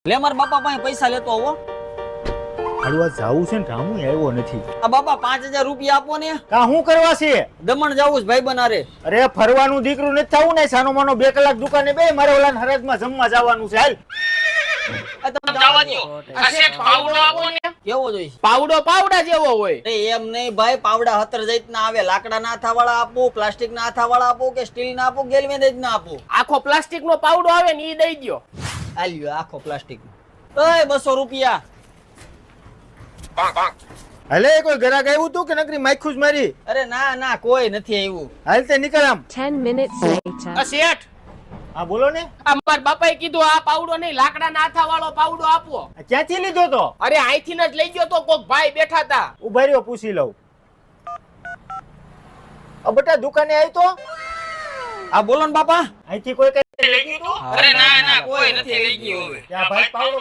લે માર બાપા પાસે પૈસા લેતો આવો. હળવા જાવું છે ને રામુ આવ્યો નથી. આ બાપા 5000 રૂપિયા આપો ને. કા શું કરવા છે? દમણ જાવું છે ભાઈ બનારે. અરે ફરવાનું દીકરું નથી થવું ને, સાનો માનો 2 કલાક દુકાને બે, મારે ઓલા હરાજમાં જમવા જવાનું છે. હાલ કેવો જોઈશ? પાવડા જેવો હોય. એમ નહીં ભાઈ, પાવડા 17 જાતના આવે. લાકડા ના હાથા વાળા આપો, પ્લાસ્ટિક ના હાથા વાળા આપો કે સ્ટીલ ના આપો, ગેલ્વેનાઇઝ ના આપો. આખો પ્લાસ્ટિક નો પાવડો આવે ને ઈ દઈ દ્યો. આલ્યો આખો પ્લાસ્ટિક. ઓય 200 રૂપિયા. હાલે કોઈ ગ્રાહક આવ્યું તું કે નકરી માખું જ મારી? અરે ના ના, કોઈ નથી આવ્યું. હાલ તે નીકળ આમ. 10 minutes later. આ શેઠ, હા બોલો ને. આ મારા બાપાએ કીધું આ પાવડો નહીં, લાકડા ના હાથા વાળો પાવડો આપો. આ ક્યાંથી લીધો તો? અરે અહીંથી જ લઈ ગયો તો, કોક ભાઈ બેઠા હતા. ઉભા રહ્યો, પૂછી લઉં. બટા દુકાને આવી તો? આ બોલો ને બાપા. અહીંથી કોઈ કઈ લઈ ગયું તું? અરે ના ના, કોઈ નથી લઈ ગયું. ત્યાં ભાઈ પાવડો